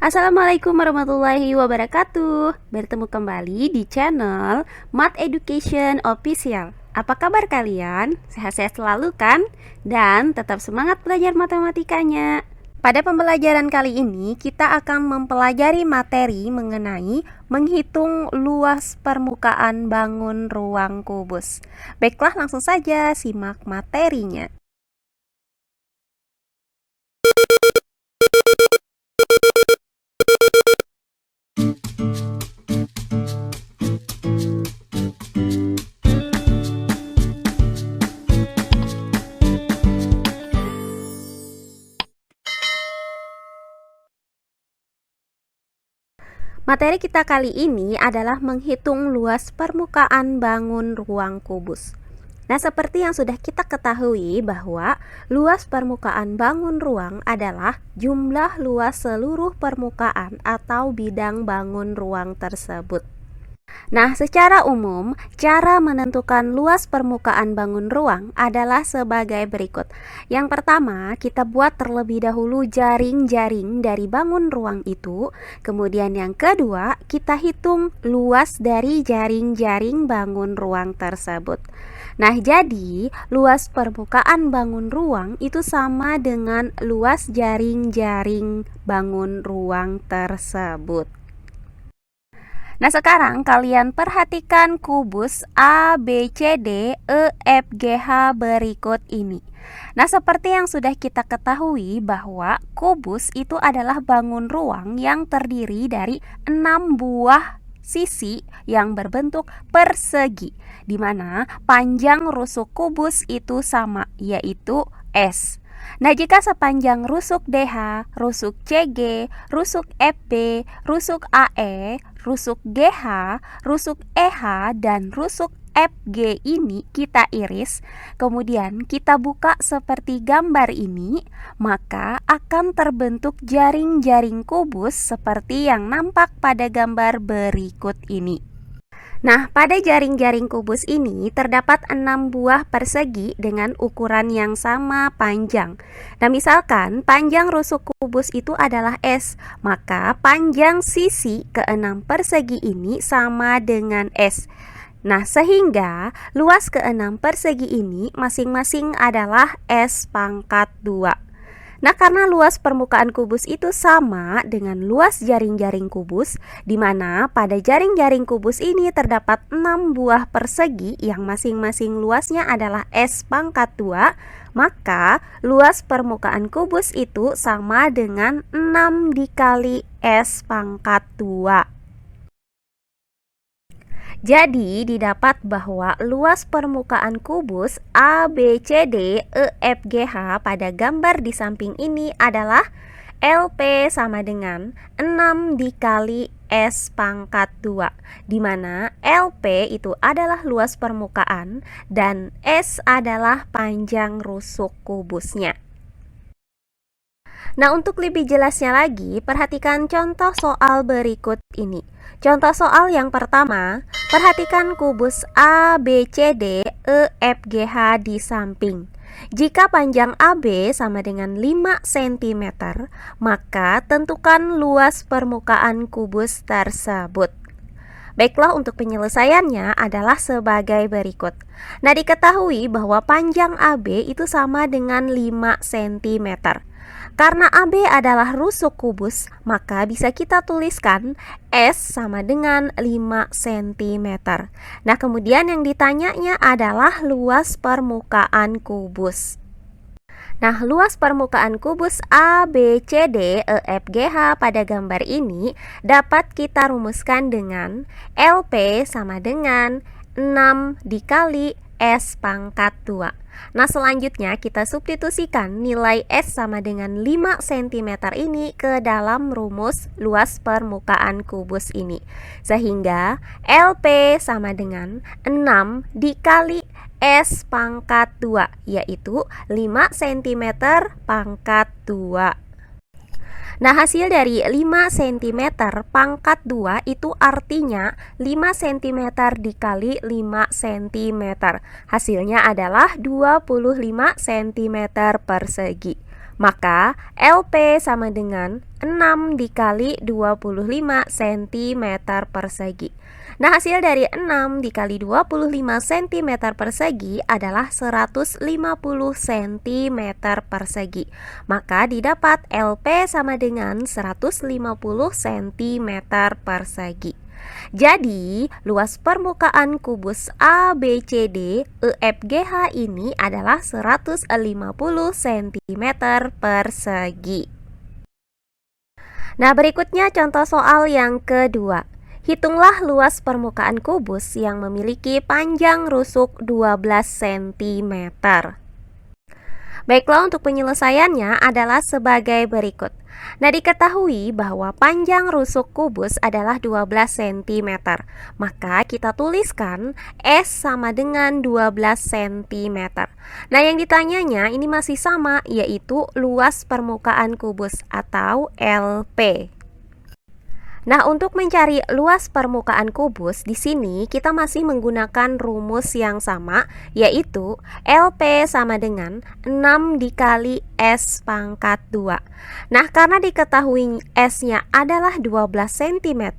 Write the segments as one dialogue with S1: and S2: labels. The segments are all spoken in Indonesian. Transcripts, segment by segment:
S1: Assalamualaikum warahmatullahi wabarakatuh. Bertemu kembali di channel Math Education Official. Apa kabar kalian? Sehat-sehat selalu kan? Dan tetap semangat belajar matematikanya. Pada pembelajaran kali ini kita akan mempelajari materi mengenai menghitung luas permukaan bangun ruang kubus. Baiklah, langsung saja simak materinya. Materi kita kali ini adalah menghitung luas permukaan bangun ruang kubus. Nah, seperti yang sudah kita ketahui bahwa luas permukaan bangun ruang adalah jumlah luas seluruh permukaan atau bidang bangun ruang tersebut. Nah, secara umum, cara menentukan luas permukaan bangun ruang adalah sebagai berikut. Yang pertama, kita buat terlebih dahulu jaring-jaring dari bangun ruang itu. Kemudian yang kedua, kita hitung luas dari jaring-jaring bangun ruang tersebut. Nah, jadi luas permukaan bangun ruang itu sama dengan luas jaring-jaring bangun ruang tersebut. Nah, sekarang kalian perhatikan kubus A, B, C, D, E, F, G, H berikut ini. Nah, seperti yang sudah kita ketahui bahwa kubus itu adalah bangun ruang yang terdiri dari 6 buah sisi yang berbentuk persegi, di mana panjang rusuk kubus itu sama, yaitu S. Nah, jika sepanjang rusuk DH, rusuk CG, rusuk FB, rusuk AE, rusuk GH, rusuk EH, dan rusuk FG ini kita iris, kemudian kita buka seperti gambar ini, maka akan terbentuk jaring-jaring kubus seperti yang nampak pada gambar berikut ini. Nah, pada jaring-jaring kubus ini terdapat 6 buah persegi dengan ukuran yang sama panjang. Nah, misalkan panjang rusuk kubus itu adalah S, maka panjang sisi ke-6 persegi ini sama dengan S. Nah, sehingga luas ke-6 persegi ini masing-masing adalah S pangkat 2. Nah, karena luas permukaan kubus itu sama dengan luas jaring-jaring kubus, di mana pada jaring-jaring kubus ini terdapat 6 buah persegi yang masing-masing luasnya adalah S pangkat 2, maka luas permukaan kubus itu sama dengan 6 dikali S pangkat 2. Jadi didapat bahwa luas permukaan kubus A, B, C, D, E, F, G, H pada gambar di samping ini adalah LP sama dengan 6 dikali S pangkat 2, di mana LP itu adalah luas permukaan dan S adalah panjang rusuk kubusnya. Nah, untuk lebih jelasnya lagi, perhatikan contoh soal berikut ini. Contoh soal yang pertama, perhatikan kubus A, B, C, D, E, F, G, H di samping. Jika panjang AB sama dengan 5 cm, maka tentukan luas permukaan kubus tersebut. Baiklah, untuk penyelesaiannya adalah sebagai berikut. Nah, diketahui bahwa panjang AB itu sama dengan 5 cm. Karena AB adalah rusuk kubus, maka bisa kita tuliskan S sama dengan 5 cm. Nah, kemudian yang ditanyanya adalah luas permukaan kubus. Nah, luas permukaan kubus A, B, C, D, E, F, G, H pada gambar ini dapat kita rumuskan dengan LP sama dengan 6 dikali S pangkat 2. Nah, selanjutnya kita substitusikan nilai S sama dengan 5 cm ini ke dalam rumus luas permukaan kubus ini. Sehingga LP sama dengan 6 dikali S pangkat 2, yaitu 5 cm pangkat 2. Nah, hasil dari 5 cm pangkat 2 itu artinya 5 cm dikali 5 cm. Hasilnya adalah 25 cm persegi. Maka LP sama dengan 6 dikali 25 cm persegi. Nah, hasil dari 6 dikali 25 cm persegi adalah 150 cm persegi. Maka didapat LP sama dengan 150 cm persegi. Jadi, luas permukaan kubus ABCD EFGH ini adalah 150 cm persegi. Nah, berikutnya contoh soal yang kedua. Hitunglah luas permukaan kubus yang memiliki panjang rusuk 12 cm. Baiklah, untuk penyelesaiannya adalah sebagai berikut. Nah, diketahui bahwa panjang rusuk kubus adalah 12 cm. Maka kita tuliskan S sama dengan 12 cm. Nah, yang ditanyanya ini masih sama, yaitu luas permukaan kubus atau LP. Nah, untuk mencari luas permukaan kubus, di sini kita masih menggunakan rumus yang sama, yaitu LP sama dengan 6 dikali S pangkat 2. Nah, karena diketahui S-nya adalah 12 cm,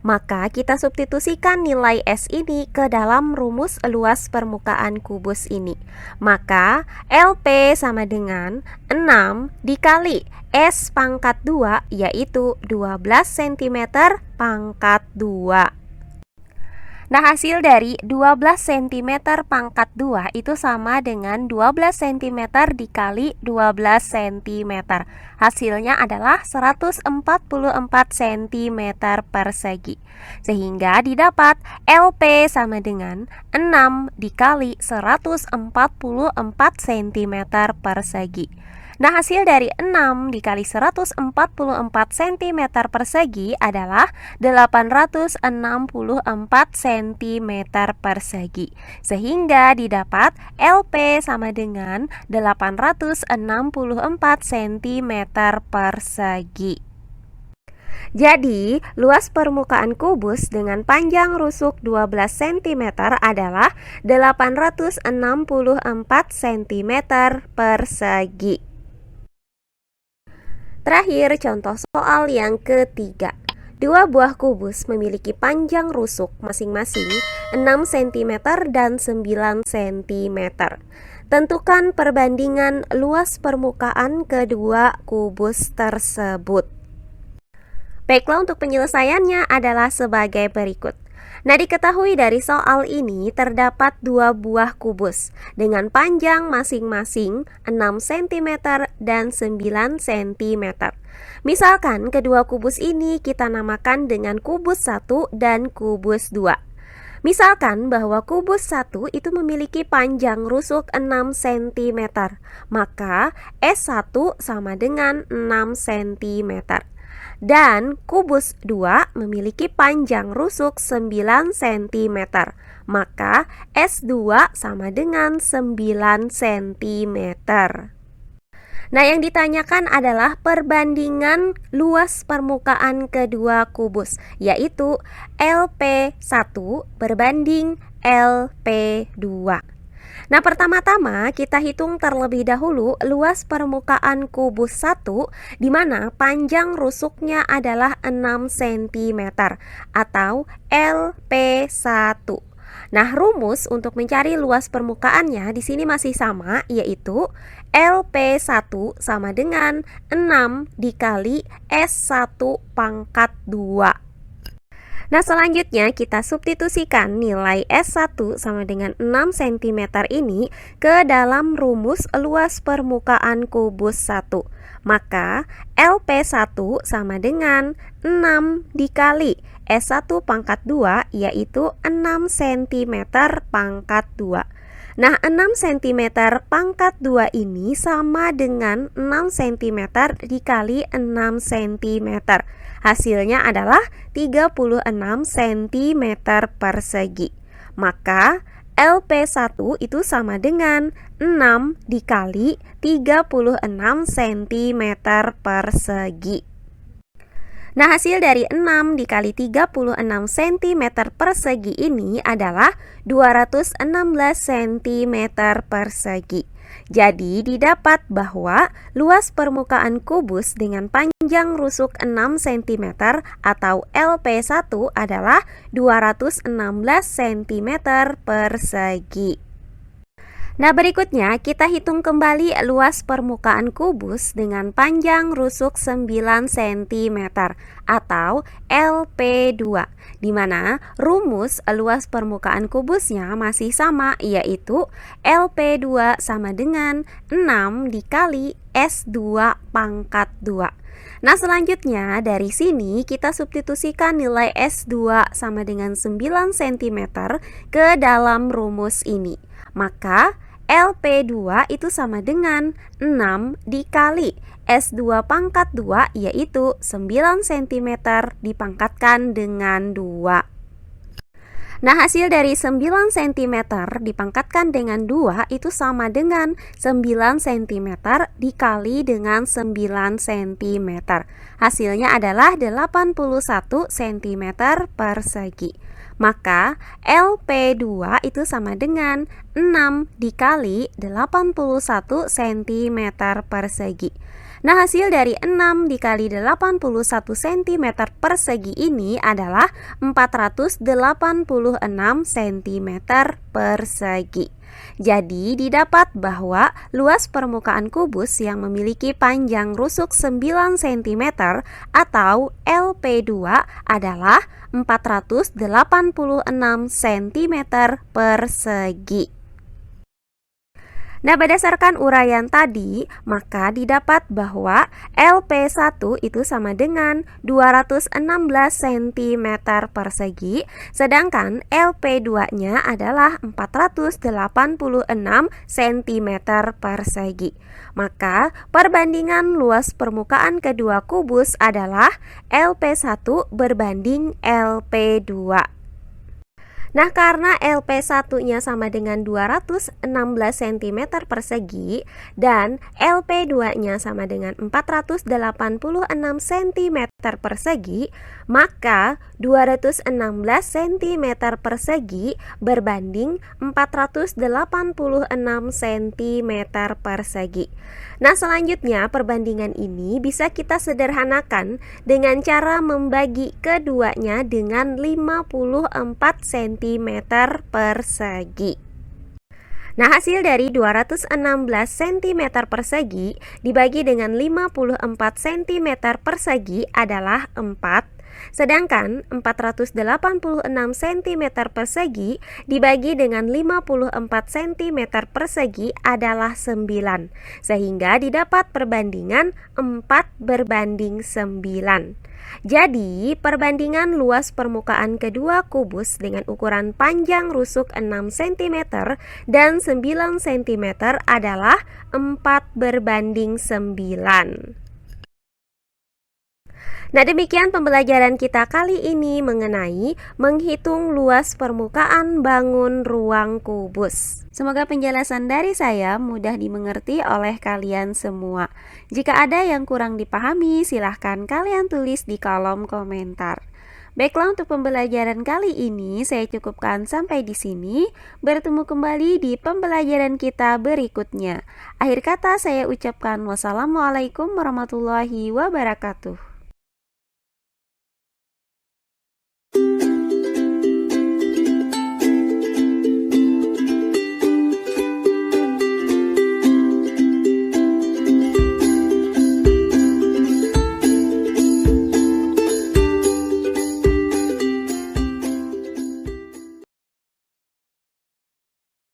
S1: maka kita substitusikan nilai S ini ke dalam rumus luas permukaan kubus ini. Maka LP sama dengan 6 dikali S pangkat 2, yaitu 12 cm pangkat 2. Nah, hasil dari 12 cm pangkat 2 itu sama dengan 12 cm dikali 12 cm. Hasilnya adalah 144 cm persegi. Sehingga didapat LP sama dengan 6 dikali 144 cm persegi. Nah, hasil dari 6 dikali 144 cm persegi adalah 864 cm persegi. Sehingga didapat LP sama dengan 864 cm persegi. Jadi, luas permukaan kubus dengan panjang rusuk 12 cm adalah 864 cm persegi. Terakhir, contoh soal yang ketiga. Dua buah kubus memiliki panjang rusuk masing-masing 6 cm dan 9 cm. Tentukan perbandingan luas permukaan kedua kubus tersebut. Baiklah, untuk penyelesaiannya adalah sebagai berikut. Nah, diketahui dari soal ini terdapat dua buah kubus dengan panjang masing-masing 6 cm dan 9 cm. Misalkan kedua kubus ini kita namakan dengan kubus 1 dan kubus 2. Misalkan bahwa kubus 1 itu memiliki panjang rusuk 6 cm, maka S1 sama dengan 6 cm. Dan kubus 2 memiliki panjang rusuk 9 cm, maka S2 sama dengan 9 cm. Nah, yang ditanyakan adalah perbandingan luas permukaan kedua kubus, yaitu LP1 berbanding LP2. Nah, pertama-tama kita hitung terlebih dahulu luas permukaan kubus 1 di mana panjang rusuknya adalah 6 cm atau LP1. Nah, rumus untuk mencari luas permukaannya di sini masih sama, yaitu LP1 sama dengan 6 dikali S1 pangkat 2. Nah, selanjutnya kita substitusikan nilai S1 sama dengan 6 cm ini ke dalam rumus luas permukaan kubus 1. Maka LP1 sama dengan 6 dikali S1 pangkat 2, yaitu 6 cm pangkat 2. Nah, 6 cm pangkat 2 ini sama dengan 6 cm dikali 6 cm. Hasilnya adalah 36 cm persegi. Maka LP1 itu sama dengan 6 dikali 36 cm persegi. Nah, hasil dari 6 dikali 36 cm persegi ini adalah 216 cm persegi. Jadi didapat bahwa luas permukaan kubus dengan panjang rusuk 6 cm atau LP1 adalah 216 cm persegi. Nah, berikutnya kita hitung kembali luas permukaan kubus dengan panjang rusuk 9 cm atau LP2, di mana rumus luas permukaan kubusnya masih sama, yaitu LP2 sama dengan 6 dikali S2 pangkat 2. Nah, selanjutnya dari sini kita substitusikan nilai S2 sama dengan 9 cm ke dalam rumus ini. Maka LP2 itu sama dengan 6 dikali S2 pangkat 2, yaitu 9 cm dipangkatkan dengan 2. Nah, hasil dari 9 cm dipangkatkan dengan 2 itu sama dengan 9 cm dikali dengan 9 cm. Hasilnya adalah 81 cm persegi. Maka LP2 itu sama dengan 6 dikali 81 cm persegi. Nah, hasil dari 6 dikali 81 cm persegi ini adalah 486 cm persegi. Jadi didapat bahwa luas permukaan kubus yang memiliki panjang rusuk 9 cm atau LP2 adalah 486 cm persegi. Nah, berdasarkan uraian tadi, maka didapat bahwa LP1 itu sama dengan 216 cm persegi, sedangkan LP2-nya adalah 486 cm persegi. Maka, perbandingan luas permukaan kedua kubus adalah LP1 berbanding LP2. Nah, karena LP1-nya sama dengan 216 cm persegi dan LP2-nya sama dengan 486 cm persegi, maka 216 cm persegi berbanding 486 cm persegi. Nah, selanjutnya perbandingan ini bisa kita sederhanakan dengan cara membagi keduanya dengan 54 cm persegi. Nah, hasil dari 216 cm persegi dibagi dengan 54 cm persegi adalah 4. Sedangkan 486 cm persegi dibagi dengan 54 cm persegi adalah 9. Sehingga didapat perbandingan 4 berbanding 9. Jadi, perbandingan luas permukaan kedua kubus dengan ukuran panjang rusuk 6 cm dan 9 cm adalah 4 berbanding 9. Nah, demikian pembelajaran kita kali ini mengenai menghitung luas permukaan bangun ruang kubus. Semoga penjelasan dari saya mudah dimengerti oleh kalian semua. Jika ada yang kurang dipahami, silahkan kalian tulis di kolom komentar. Baiklah, untuk pembelajaran kali ini saya cukupkan sampai di sini. Bertemu kembali di pembelajaran kita berikutnya. Akhir kata saya ucapkan wassalamualaikum warahmatullahi wabarakatuh.